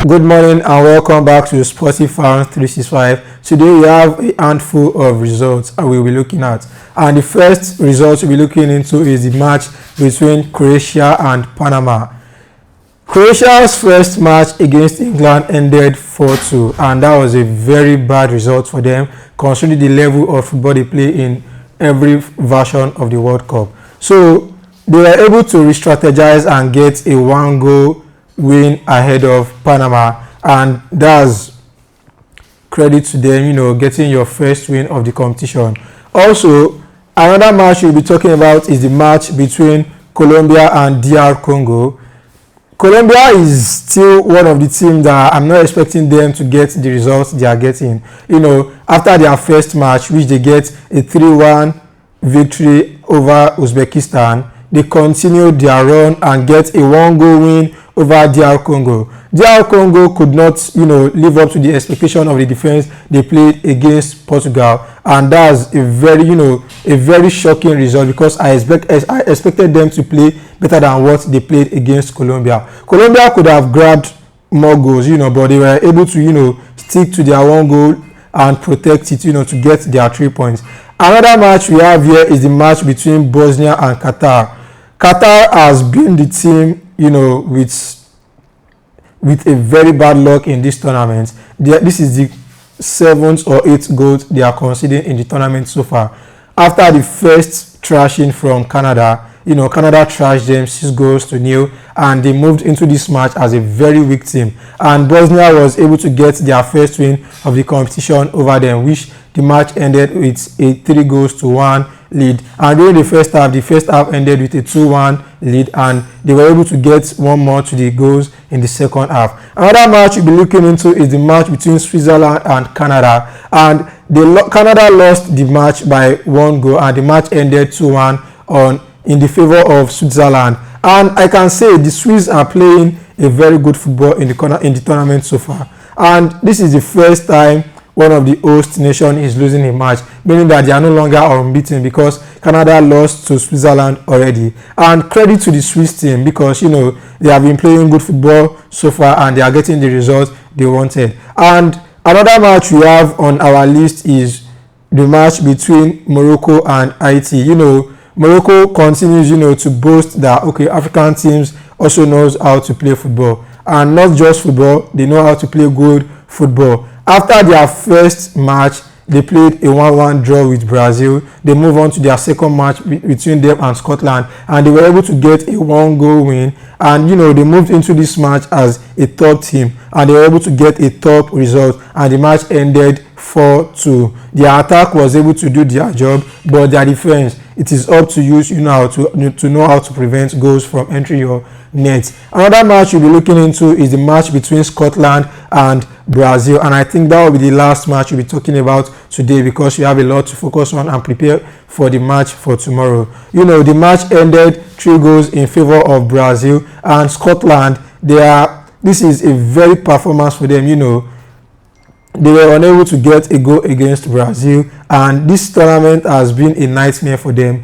Good morning and welcome back to Sporty Fans 365. Today we have a handful of results and we'll be looking at. And the first result we'll be looking into is the match between Croatia and Panama. Croatia's first match against England ended 4-2, and that was a very bad result for them considering the level of football they play in every version of the World Cup. So they were able to re-strategize and get a one-goal win ahead of Panama, and that's credit to them, getting your first win of the competition. Also, another match we'll be talking about is the match between Colombia and DR Congo. Colombia is still one of the teams that I'm not expecting them to get the results they are getting. After their first match, which they get a 3-1 victory over Uzbekistan, they continued their run and get a one-goal win over DR Congo. DR Congo could not, live up to the expectation of the defense they played against Portugal, and that's a very shocking result because I expected them to play better than what they played against Colombia. Colombia could have grabbed more goals, but they were able to, stick to their one goal and protect it, to get their 3 points. Another match we have here is the match between Bosnia and Qatar. Qatar has been the team, with a very bad luck in this tournament. This is the 7th or 8th goals they are conceding in the tournament so far. After the first thrashing from Canada, Canada trashed them 6-0, and they moved into this match as a very weak team. And Bosnia was able to get their first win of the competition over them, which the match ended with a 3-1 lead. And during the first half ended with a 2-1 lead, and they were able to get one more to the goals in the second half. Another match we'll be looking into is the match between Switzerland and Canada. And Canada lost the match by 1 goal, and the match ended 2-1 in the favor of Switzerland. And I can say the Swiss are playing a very good football in the tournament so far. And this is the first time one of the host nation is losing a match, meaning that they are no longer unbeaten because Canada lost to Switzerland already. And credit to the Swiss team because they have been playing good football so far and they are getting the results they wanted. And another match we have on our list is the match between Morocco and Haiti. Morocco continues to boast that African teams also knows how to play football, and not just football, they know how to play good football. After their first match, they played a 1-1 draw with Brazil. They move on to their second match between them and Scotland, and they were able to get a 1-goal win. And they moved into this match as a top team, and they were able to get a top result, and the match ended 4-2. Their attack was able to do their job, but their defense, it is up to you, to know how to prevent goals from entering your net. Another match we'll be looking into is the match between Scotland and Brazil, and I think that will be the last match we'll be talking about today because we have a lot to focus on and prepare for the match for tomorrow. The match ended 3 goals in favor of Brazil, and Scotland, this is a very performance for them. They were unable to get a goal against Brazil, and this tournament has been a nightmare for them.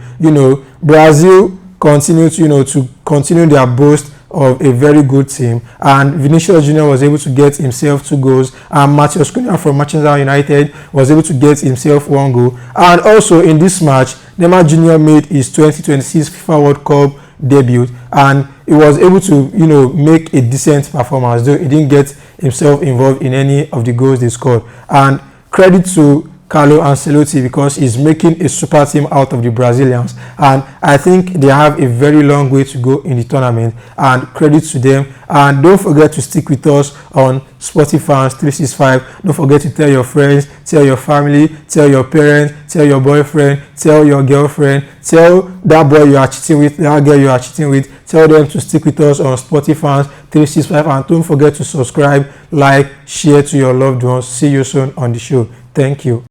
Brazil continued to continue their boast of a very good team, and Vinicius Jr. was able to get himself 2 goals, and Matheus Cunha from Manchester United was able to get himself 1 goal. And also in this match, Neymar Jr. made his 2026 FIFA World Cup debut, and he was able to make a decent performance, though he didn't get himself involved in any of the goals they scored. And credit to Carlo Ancelotti because he's making a super team out of the Brazilians, and I think they have a very long way to go in the tournament, and credit to them. And don't forget to stick with us on Sporty Fans 365. Don't forget to tell your friends, tell your family, tell your parents, tell your boyfriend, tell your girlfriend, tell that boy you are cheating with, that girl you are cheating with, tell them to stick with us on Sporty Fans 365, and don't forget to subscribe, like, share to your loved ones. See you soon on the show. Thank you.